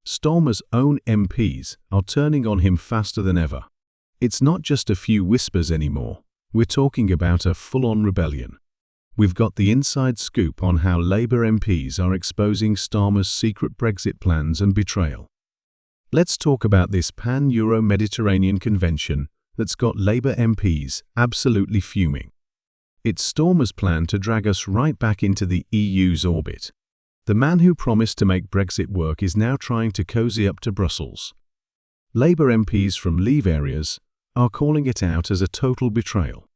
Starmer's own MPs are turning on him faster than ever. It's not just a few whispers anymore. We're talking about a full-on rebellion. We've got the inside scoop on how Labour MPs are exposing Starmer's secret Brexit plans and betrayal. Let's talk about this pan-Euro-Mediterranean convention that's got Labour MPs absolutely fuming. It's Starmer's plan to drag us right back into the EU's orbit. The man who promised to make Brexit work is now trying to cozy up to Brussels. Labour MPs from Leave areas are calling it out as a total betrayal.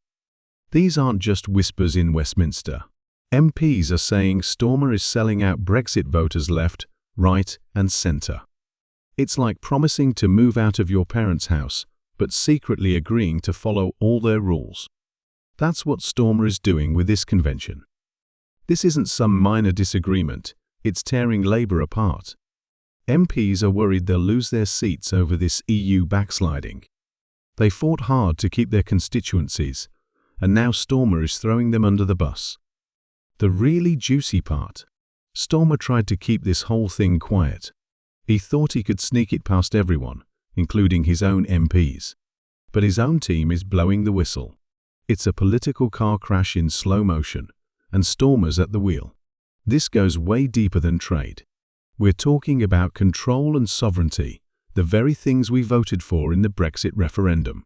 These aren't just whispers in Westminster. MPs are saying Starmer is selling out Brexit voters left, right, and centre. It's like promising to move out of your parents' house, but secretly agreeing to follow all their rules. That's what Starmer is doing with this convention. This isn't some minor disagreement, it's tearing Labour apart. MPs are worried they'll lose their seats over this EU backsliding. They fought hard to keep their constituencies, and now Starmer is throwing them under the bus. The really juicy part: Starmer tried to keep this whole thing quiet. He thought he could sneak it past everyone, including his own MPs. But his own team is blowing the whistle. It's a political car crash in slow motion, and Starmer's at the wheel. This goes way deeper than trade. We're talking about control and sovereignty, the very things we voted for in the Brexit referendum.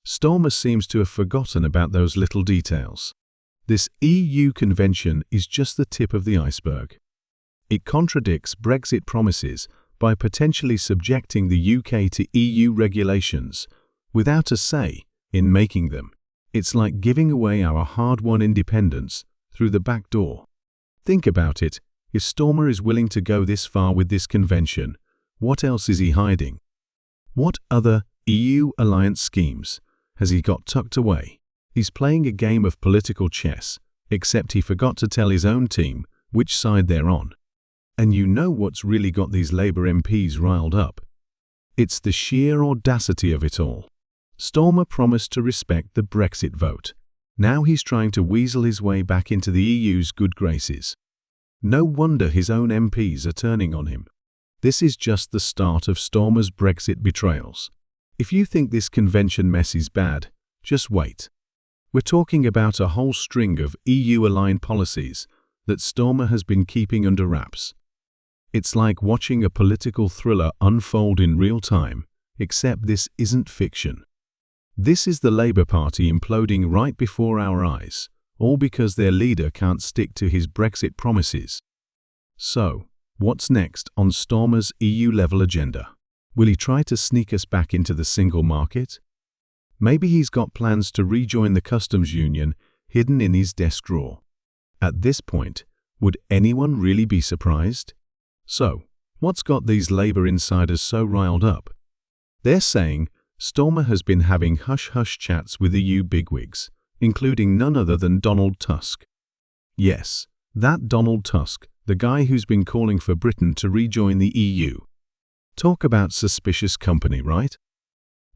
Starmer seems to have forgotten about those little details. This EU convention is just the tip of the iceberg. It contradicts Brexit promises by potentially subjecting the UK to EU regulations without a say in making them. It's like giving away our hard-won independence through the back door. Think about it. If Starmer is willing to go this far with this convention, what else is he hiding? What other EU alliance schemes has he got tucked away? He's playing a game of political chess, except he forgot to tell his own team which side they're on. And you know what's really got these Labour MPs riled up? It's the sheer audacity of it all. Starmer promised to respect the Brexit vote. Now he's trying to weasel his way back into the EU's good graces. No wonder his own MPs are turning on him. This is just the start of Starmer's Brexit betrayals. If you think this convention mess is bad, just wait. We're talking about a whole string of EU-aligned policies that Starmer has been keeping under wraps. It's like watching a political thriller unfold in real time, except this isn't fiction. This is the Labour Party imploding right before our eyes, all because their leader can't stick to his Brexit promises. So, what's next on Starmer's EU-level agenda? Will he try to sneak us back into the single market? Maybe he's got plans to rejoin the customs union hidden in his desk drawer. At this point, would anyone really be surprised? So, what's got these Labour insiders so riled up? They're saying Starmer has been having hush-hush chats with EU bigwigs, including none other than Donald Tusk. Yes, that Donald Tusk, the guy who's been calling for Britain to rejoin the EU. Talk about suspicious company, right?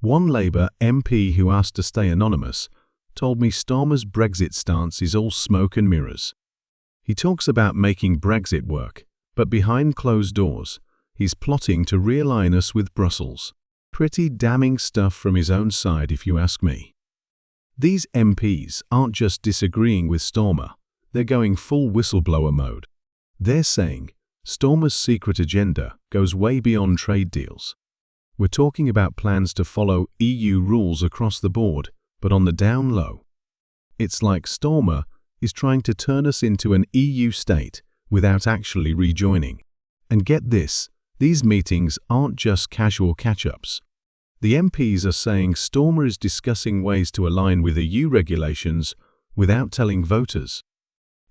One Labour MP who asked to stay anonymous told me Starmer's Brexit stance is all smoke and mirrors. He talks about making Brexit work, but behind closed doors, he's plotting to realign us with Brussels. Pretty damning stuff from his own side, if you ask me. These MPs aren't just disagreeing with Starmer, they're going full whistleblower mode. They're saying Starmer's secret agenda goes way beyond trade deals. We're talking about plans to follow EU rules across the board, but on the down low. It's like Starmer is trying to turn us into an EU state without actually rejoining. And get this, these meetings aren't just casual catch-ups. The MPs are saying Starmer is discussing ways to align with EU regulations without telling voters.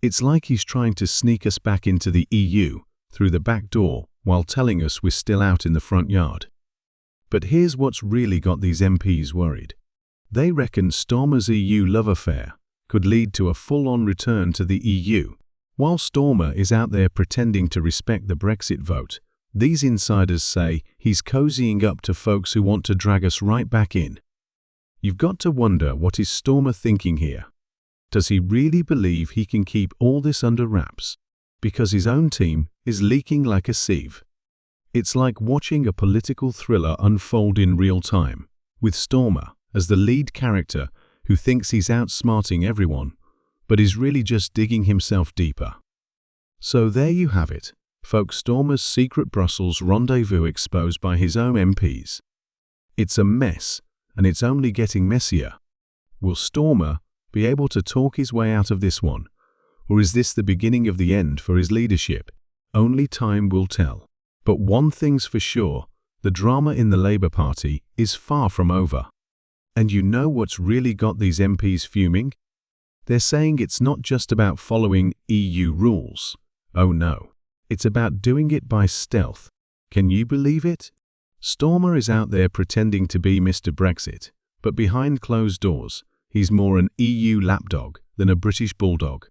It's like he's trying to sneak us back into the EU through the back door while telling us we're still out in the front yard. But here's what's really got these MPs worried. They reckon Starmer's EU love affair could lead to a full-on return to the EU. While Starmer is out there pretending to respect the Brexit vote, these insiders say he's cozying up to folks who want to drag us right back in. You've got to wonder, what is Starmer thinking here? Does he really believe he can keep all this under wraps? Because his own team is leaking like a sieve. It's like watching a political thriller unfold in real time, with Starmer as the lead character who thinks he's outsmarting everyone, but is really just digging himself deeper. So there you have it, folks, Starmer's secret Brussels rendezvous exposed by his own MPs. It's a mess, and it's only getting messier. Will Starmer be able to talk his way out of this one, or is this the beginning of the end for his leadership? Only time will tell. But one thing's for sure, the drama in the Labour Party is far from over. And you know what's really got these MPs fuming? They're saying it's not just about following EU rules. Oh no, it's about doing it by stealth. Can you believe it? Starmer is out there pretending to be Mr. Brexit, but behind closed doors, he's more an EU lapdog than a British bulldog.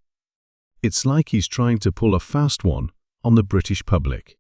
It's like he's trying to pull a fast one on the British public.